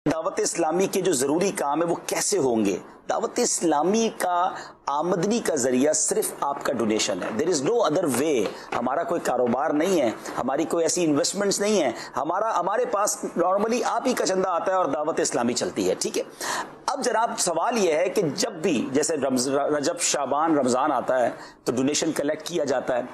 दावत इस्लामी के जो जरूरी काम है वो कैसे होंगे? दावत इस्लामी का आमदनी का जरिया सिर्फ आपका डोनेशन है। There is no other way. हमारा कोई कारोबार नहीं है, हमारी कोई ऐसी इन्वेस्टमेंट्स नहीं है, हमारे पास नॉर्मली आप ही का चंदा आता है और दावत इस्लामी चलती है। ठीक है, अब जनाब सवाल यह है कि जब भी जैसे रजब शाबान रमजान आता है तो डोनेशन कलेक्ट किया जाता है,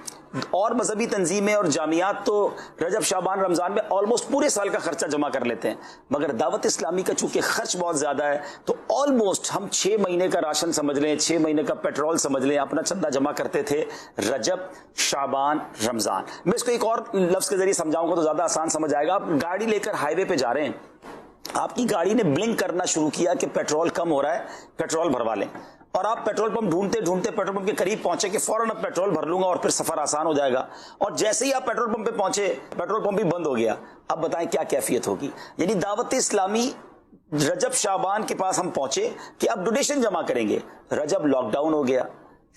और मजहबी तंजीमें और जामियात तो रजब शाबान रमजान में ऑलमोस्ट पूरे साल का खर्चा जमा कर लेते हैं, मगर दावत इस्लामी का चूंकि खर्च बहुत ज्यादा है तो ऑलमोस्ट हम 6 महीने का राशन समझ लें, 6 महीने का पेट्रोल समझ लें, अपना चंदा जमा करते थे रजब शाबान रमजान। मैं इसको एक और लफ्ज के जरिए समझाऊंगा तो ज्यादा आसान समझ आएगा। आप गाड़ी लेकर हाईवे पे जा रहे हैं, आपकी गाड़ी ने ब्लिंक करना शुरू किया कि पेट्रोल कम हो रहा है, पेट्रोल भरवा लें, और आप पेट्रोल पंप ढूंढते ढूंढते पेट्रोल पंप के करीब पहुंचे कि फौरन अब पेट्रोल भर लूंगा और फिर सफर आसान हो जाएगा, और जैसे ही आप पेट्रोल पंप पे पहुंचे पेट्रोल पंप भी बंद हो गया। अब बताएं क्या कैफियत होगी? यानी दावत इस्लामी रजब शाबान के पास हम पहुंचे कि अब डोनेशन जमा करेंगे, रजब लॉकडाउन हो गया,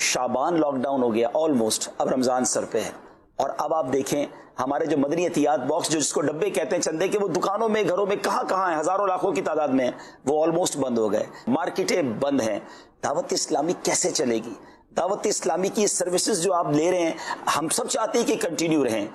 शाबान लॉकडाउन हो गया ऑलमोस्ट, अब रमजान सर पे है। और अब आप देखें हमारे जो मदनी एहतियात बॉक्स, जो जिसको डब्बे कहते हैं चंदे के, वो दुकानों में घरों में कहां है, हजारों लाखों की तादाद में, वो ऑलमोस्ट बंद हो गए, मार्केटें बंद हैं। दावत इस्लामी कैसे चलेगी? दावत इस्लामी की सर्विसेज जो आप ले रहे हैं, हम सब चाहते हैं कि कंटिन्यू रहें।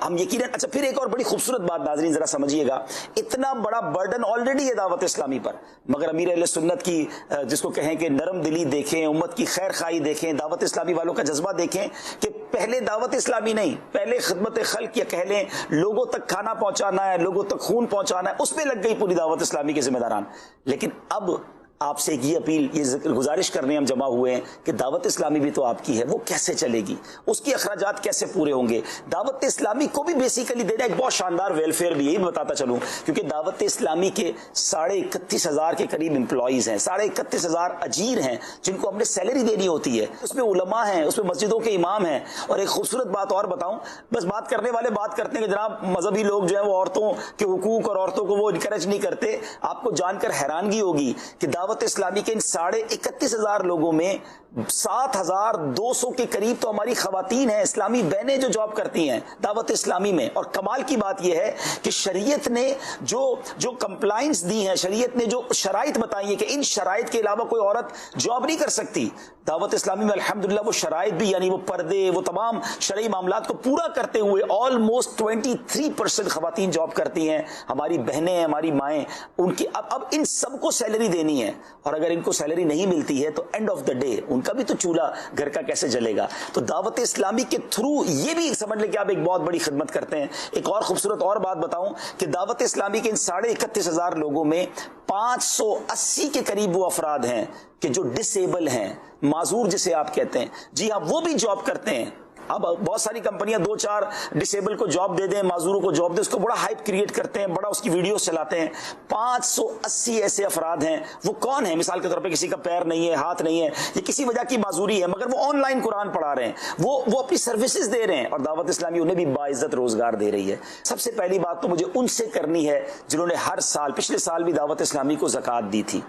हम यकीनन, अच्छा फिर एक और बड़ी खूबसूरत बात नाज़रीन जरा समझिएगा, इतना बड़ा बर्डन ऑलरेडी है दावत इस्लामी पर, मगर अमीर अहले सुन्नत की जिसको कहें कि नरम दिली देखें, उम्मत की खैर खाई देखें, दावत इस्लामी वालों का जज्बा देखें कि पहले दावत इस्लामी नहीं, पहले खिदमत खल्क या कह लें लोगों तक खाना पहुंचाना है, लोगों तक खून पहुंचाना है, उसमें लग गई पूरी दावत इस्लामी के जिम्मेदारान। लेकिन अब आपसे ये अपील, ये गुजारिश करने हम जमा हुए हैं कि दावत इस्लामी भी तो आपकी है, वो कैसे चलेगी, उसके अखराजात कैसे पूरे होंगे? दावत इस्लामी को भी बेसिकली देना एक बहुत शानदार वेलफेयर भी, यही बताता चलूं, क्योंकि दावत इस्लामी के 31,500 के करीब एम्प्लॉइज हैं, 31,500 अजीर हैं जिनको हमने सैलरी देनी होती है, उसमें उलमा हैं, उसमें मस्जिदों के इमाम हैं। और एक खूबसूरत बात और बताऊं, बस बात करने वाले बात करते हैं कि जनाब मजहबी लोग जो है वो औरतों के हुकूक और औरतों को वो इनकरेज नहीं करते। आपको जानकर हैरानगी होगी कि दावत इस्लामी के इन 31,500 लोगों में 7,200 के करीब तो हमारी खवातीन हैं, इस्लामी बहनें जो जॉब करती हैं दावत इस्लामी में। और कमाल की बात यह है कि शरीयत ने जो कंप्लाइंस दी है, शरीयत ने जो शराइत बताई है कि इन शराइत के अलावा कोई औरत जॉब नहीं कर सकती, दावत इस्लामी में अल्हम्दुलिल्लाह वो शराइत भी, यानी वो पर्दे, वो तमाम शरई मामलात को पूरा करते हुए ऑलमोस्ट 23% खवातीन जॉब करती हैं, हमारी बहनें हैं, हमारी माएँ। उनकी अब इन सबको सैलरी देनी है, और अगर इनको सैलरी नहीं मिलती है तो एंड ऑफ द डे उनका भी तो चूल्हा घर का कैसे जलेगा? तो दावत इस्लामी के थ्रू ये भी समझ लें कि आप एक बहुत बड़ी खिदमत करते हैं। एक और खूबसूरत और बात बताऊं कि दावत इस्लामी के इन 31,500 लोगों में 580 के करीब वो अफराद हैं कि जो डिसेबल हैं, माजूर जिसे आप कहते हैं, जी हाँ, वो भी जॉब करते हैं। अब बहुत सारी कंपनियां 2-4 डिसेबल को जॉब दे दें, माजूरों को जॉब दे, उसको बड़ा हाइप क्रिएट करते हैं, बड़ा उसकी वीडियोस चलाते हैं। 580 ऐसे अफराद हैं। वो कौन है? मिसाल के तौर पे किसी का पैर नहीं है, हाथ नहीं है, ये किसी वजह की माजूरी है, मगर वो ऑनलाइन कुरान पढ़ा रहे हैं, वो अपनी सर्विसेज दे रहे हैं, और दावत इस्लामी उन्हें भी बाइज्जत रोजगार दे रही है। सबसे पहली बात तो मुझे उनसे करनी है जिन्होंने हर साल, पिछले साल भी दावत इस्लामी को ज़कात दी थी।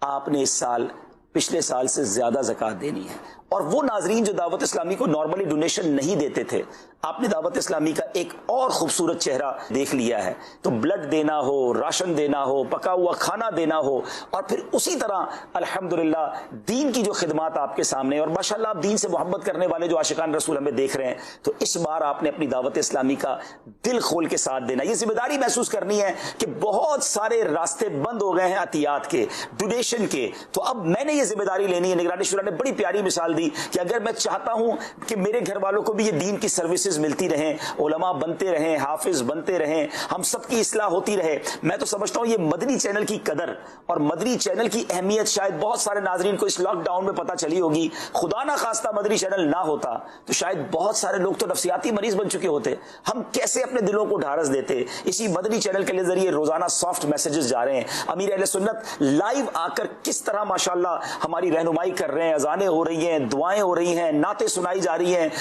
आपने इस साल पिछले साल से ज्यादा ज़कात देनी है। और वो नाजरीन जो दावत इस्लामी को नॉर्मली डोनेशन नहीं देते थे, आपने दावत इस्लामी का एक और खूबसूरत चेहरा देख लिया है। तो ब्लड देना हो, राशन देना हो, पका हुआ खाना देना हो, और फिर उसी तरह अल्हम्दुलिल्लाह दीन की जो खिदमात आपके सामने, और माशाल्लाह आप दीन से मोहब्बत करने वाले जो आशिकान रसूल हमें देख रहे हैं, तो इस बार आपने अपनी दावत इस्लामी का दिल खोल के साथ देना, ये जिम्मेदारी महसूस करनी है कि बहुत सारे रास्ते बंद हो गए हैं अतियात के, डोनेशन के। तो अब मैंने ये जिम्मेदारी लेनी है। निगरानी शुरा ने बड़ी प्यारी मिसाल दी कि अगर मैं चाहता हूं कि मेरे घर वालों को भी ये दीन की सर्विसेज मिलती रहें, उलमा बनते रहें, हाफिज बनते रहें, हम सबकी इस्लाह होती रहे, मैं तो समझता हूं ये मदनी चैनल की कदर और मदनी चैनल की अहमियत शायद बहुत सारे नाजरीन को इस लॉकडाउन में पता चली होगी। खुदा ना खास्ता मदनी चैनल ना होता तो शायद बहुत सारे लोग तो नफ्सियाती मरीज बन चुके होते। हम कैसे अपने दिलों को ढारस देते? इसी मदनी चैनल के जरिए रोजाना सॉफ्ट मैसेजेस जा रहे हैं। अमीर अहले सुन्नत लाइव आकर किस तरह माशाल्लाह हमारी रहनुमाई कर रहे हैं, अजानें हो रही हैं, दुआएं हो रही हैं, नाते सुनाई जा रही हैं।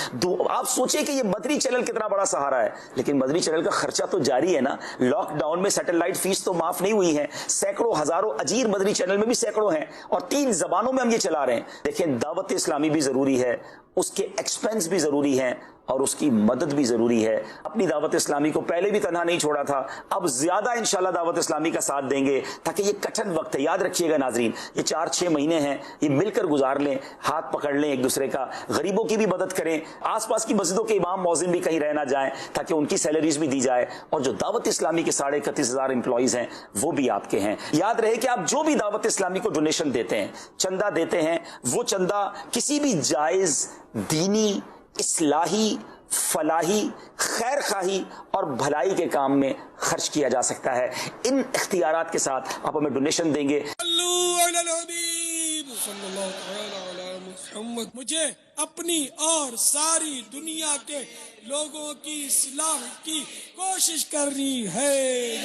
आप सोचिए कि ये मदनी चैनल कितना बड़ा सहारा है, लेकिन मदनी चैनल का खर्चा तो जारी है ना। लॉकडाउन में सैटेलाइट फीस तो माफ नहीं हुई है, सैकड़ों हजारों अजीर मदनी चैनल में भी सैकड़ों हैं, और 3 जबानों में हम ये चला रहे हैं। देखें, दावत इस्लामी भी जरूरी है اس کے ایکسپینس بھی ضروری ہیں اور اس کی مدد بھی ضروری ہے. اپنی دعوت اسلامی کو پہلے بھی تنہا نہیں چھوڑا تھا, اب زیادہ انشاءاللہ دعوت اسلامی کا ساتھ دیں گے, تاکہ یہ کٹھن وقت ہے, یاد رکھیے گا ناظرین, یہ 4-6 مہینے ہیں, یہ مل کر گزار لیں, ہاتھ پکڑ لیں ایک دوسرے کا, غریبوں کی بھی مدد کریں, آس پاس کی مسجدوں کے امام مؤذن بھی کہیں رہ نہ جائیں تاکہ ان کی سیلریز بھی دی جائے, اور جو دعوت اسلامی کے 31,500 امپلائیز ہیں وہ بھی آپ کے ہیں. یاد رہے کہ آپ جو بھی دعوت اسلامی کو ڈونیشن دیتے ہیں, چندہ دیتے ہیں, وہ چندہ کسی بھی جائز دینی, اصلاحی, فلاحی, خیر خواہی اور بھلائی کے کام میں خرچ کیا جا سکتا ہے. ان اختیارات کے ساتھ آپ ہمیں ڈونیشن دیں گے. مجھے اپنی اور ساری دنیا کے لوگوں کی اصلاح کی کوشش کرنی ہے.